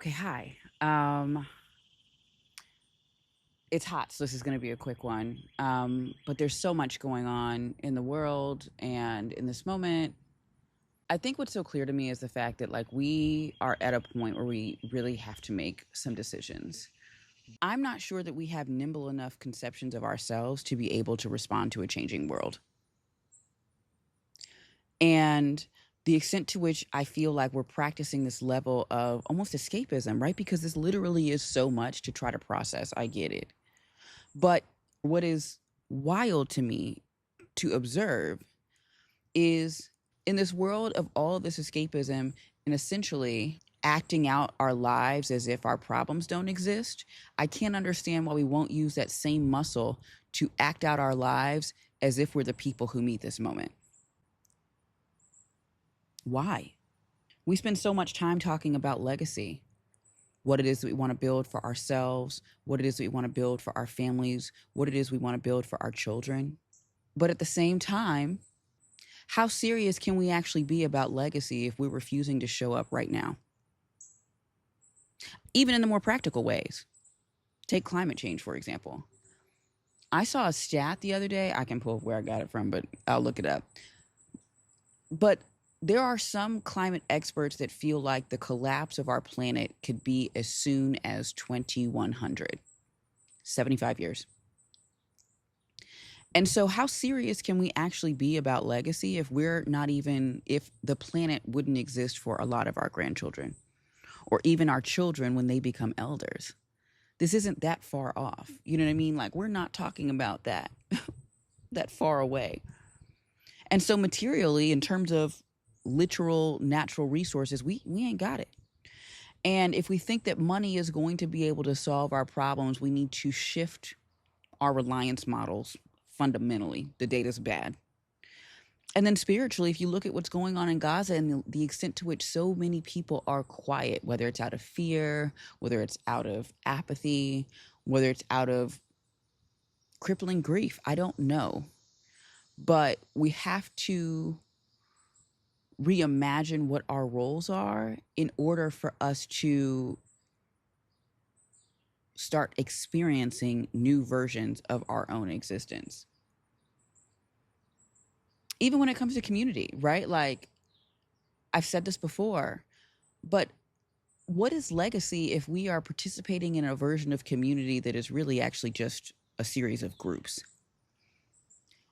Okay, hi. It's hot, so this is going to be a quick one. But there's so much going on in the world and in this moment. I think what's so clear to me is the fact that we are at a point where we really have to make some decisions. I'm not sure that we have nimble enough conceptions of ourselves to be able to respond to a changing world. And the extent to which I feel like we're practicing this level of almost escapism, right? Because this literally is so much to try to process. I get it. But what is wild to me to observe is in this world of all of this escapism and essentially acting out our lives as if our problems don't exist, I can't understand why we won't use that same muscle to act out our lives as if we're the people who meet this moment. Why? We spend so much time talking about legacy, what it is that we want to build for ourselves, what it is that we want to build for our families, what it is we want to build for our children. But at the same time, how serious can we actually be about legacy if we're refusing to show up right now? Even in the more practical ways. Take climate change, for example. I saw a stat the other day. I can pull where I got it from, but I'll look it up. But there are some climate experts that feel like the collapse of our planet could be as soon as 2100, 75 years. And so, how serious can we actually be about legacy if we're not even, if the planet wouldn't exist for a lot of our grandchildren or even our children when they become elders? This isn't that far off. You know what I mean? Like, we're not talking about that, that far away. And so, materially, in terms of literal natural resources, we ain't got it. And if we think that money is going to be able to solve our problems, we need to shift our reliance models fundamentally. The data's bad. And then spiritually, if you look at what's going on in Gaza and the extent to which so many people are quiet, whether it's out of fear, whether it's out of apathy, whether it's out of crippling grief, I don't know. But we have to reimagine what our roles are in order for us to start experiencing new versions of our own existence. Even when it comes to community, right? Like, I've said this before, but what is legacy if we are participating in a version of community that is really actually just a series of groups?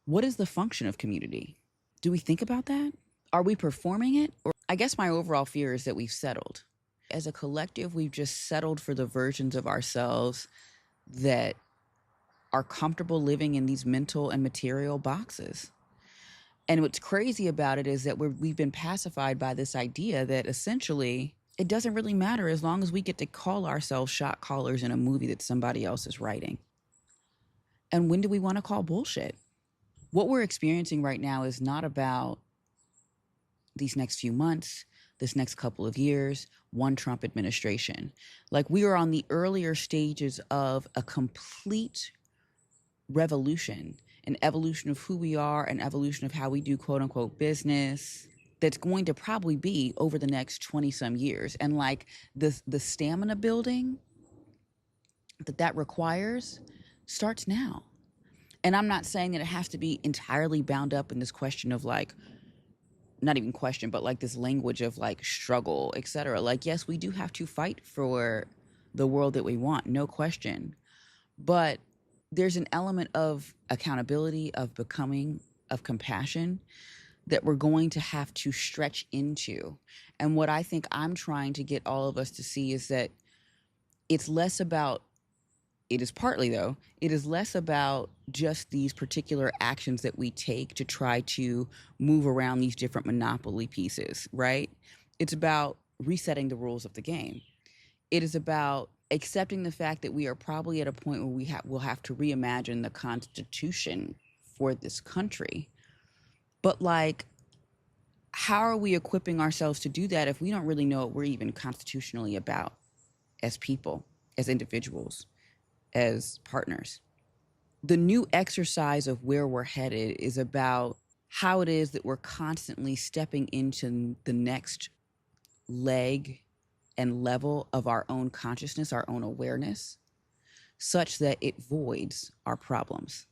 What is the function of community? Do we think about that? Are we performing it? Or I guess my overall fear is that we've settled. As a collective, we've just settled for the versions of ourselves that are comfortable living in these mental and material boxes. And what's crazy about it is that we've been pacified by this idea that essentially it doesn't really matter as long as we get to call ourselves shot callers in a movie that somebody else is writing. And when do we want to call bullshit? What we're experiencing right now is not about these next few months, this next couple of years, one Trump administration. Like, we are on the earlier stages of a complete revolution, an evolution of who we are, an evolution of how we do quote unquote business that's going to probably be over the next 20 some years. And like the stamina building that requires starts now. And I'm not saying that it has to be entirely bound up in this question of like, not even question, but like this language of like struggle, etc. Like, yes, we do have to fight for the world that we want, no question. But there's an element of accountability, of becoming, of compassion that we're going to have to stretch into. And what I think I'm trying to get all of us to see is that it's less about, it is partly though, it is less about just these particular actions that we take to try to move around these different monopoly pieces, right? It's about resetting the rules of the game. It is about accepting the fact that we are probably at a point where will have to reimagine the Constitution for this country. But like, how are we equipping ourselves to do that if we don't really know what we're even constitutionally about as people, as individuals, as partners? The new exercise of where we're headed is about how it is that we're constantly stepping into the next leg and level of our own consciousness, our own awareness, such that it voids our problems.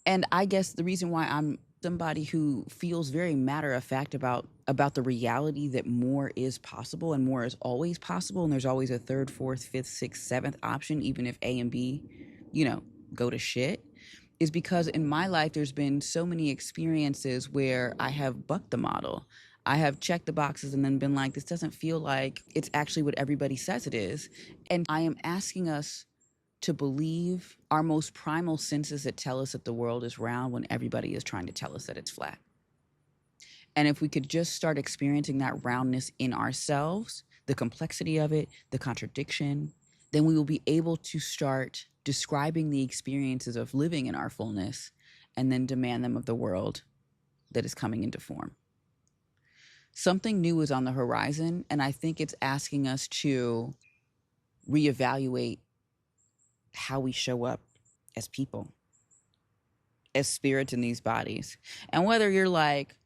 And I guess the reason why I'm somebody who feels very matter of fact about the reality that more is possible and more is always possible, and there's always a third, fourth, fifth, sixth, seventh option, even if A and B, go to shit, is because in my life there's been so many experiences where I have bucked the model. I have checked the boxes and then been like, this doesn't feel like it's actually what everybody says it is. And I am asking us to believe our most primal senses that tell us that the world is round when everybody is trying to tell us that it's flat. And if we could just start experiencing that roundness in ourselves, the complexity of it, the contradiction, then we will be able to start describing the experiences of living in our fullness and then demand them of the world that is coming into form. Something new is on the horizon, and I think it's asking us to reevaluate how we show up as people, as spirits in these bodies. And whether you're like,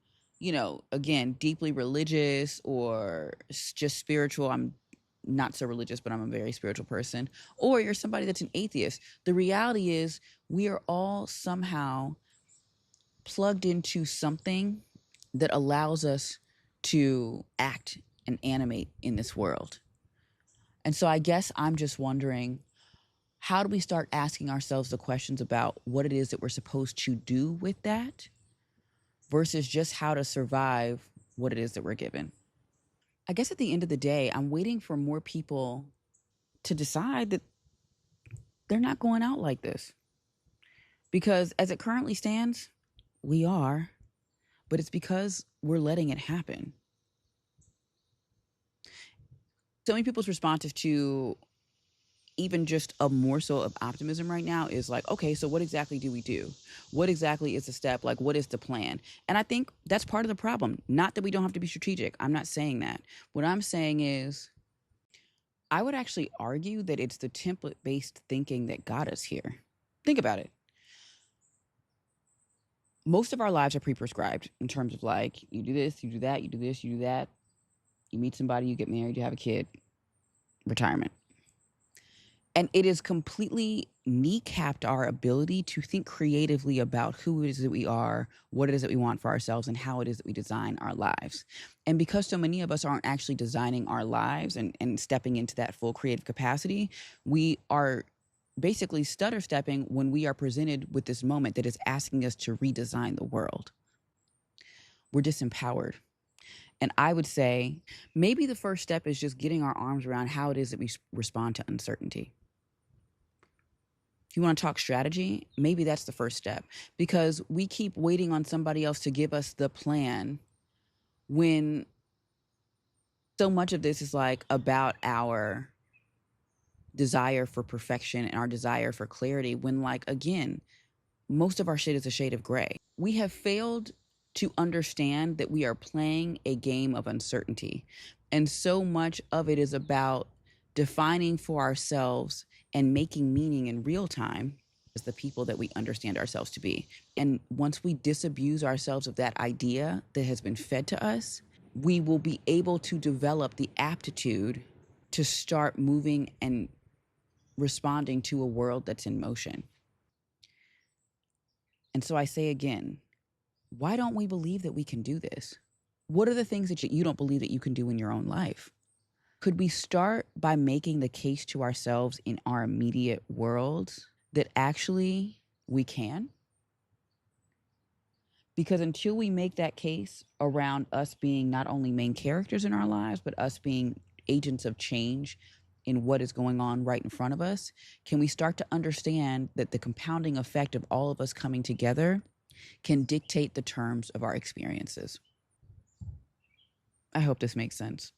again, deeply religious or just spiritual, I'm not so religious, but I'm a very spiritual person, or you're somebody that's an atheist, the reality is we are all somehow plugged into something that allows us to act and animate in this world. And so I guess I'm just wondering, how do we start asking ourselves the questions about what it is that we're supposed to do with that versus just how to survive what it is that we're given? I guess at the end of the day, I'm waiting for more people to decide that they're not going out like this. Because as it currently stands, we are, but it's because we're letting it happen. So many people's responses to even just a morsel of optimism right now is like, okay, so what exactly do we do? What exactly is the step? Like, what is the plan? And I think that's part of the problem. Not that we don't have to be strategic. I'm not saying that. What I'm saying is, I would actually argue that it's the template-based thinking that got us here. Think about it. Most of our lives are pre-prescribed in terms of like, you do this, you do that, you do this, you do that. You meet somebody, you get married, you have a kid, retirement. And it has completely kneecapped our ability to think creatively about who it is that we are, what it is that we want for ourselves, and how it is that we design our lives. And because so many of us aren't actually designing our lives and stepping into that full creative capacity, we are basically stutter stepping when we are presented with this moment that is asking us to redesign the world. We're disempowered. And I would say maybe the first step is just getting our arms around how it is that we respond to uncertainty. If you want to talk strategy, maybe that's the first step, because we keep waiting on somebody else to give us the plan when so much of this is like about our desire for perfection and our desire for clarity, when, like, again, most of our shit is a shade of gray. We have failed to understand that we are playing a game of uncertainty. And so much of it is about defining for ourselves and making meaning in real time as the people that we understand ourselves to be. And once we disabuse ourselves of that idea that has been fed to us, we will be able to develop the aptitude to start moving and responding to a world that's in motion. And so I say again, why don't we believe that we can do this? What are the things that you don't believe that you can do in your own life? Could we start by making the case to ourselves in our immediate worlds that actually we can? Because until we make that case around us being not only main characters in our lives, but us being agents of change in what is going on right in front of us, can we start to understand that the compounding effect of all of us coming together can dictate the terms of our experiences? I hope this makes sense.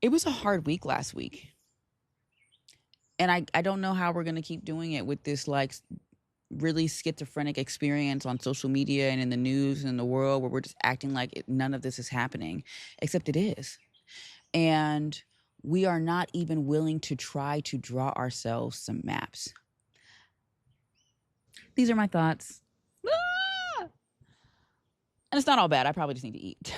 It was a hard week last week. And I don't know how we're going to keep doing it with this like really schizophrenic experience on social media and in the news and in the world, where we're just acting like none of this is happening, except it is. And we are not even willing to try to draw ourselves some maps. These are my thoughts. Ah! And it's not all bad. I probably just need to eat.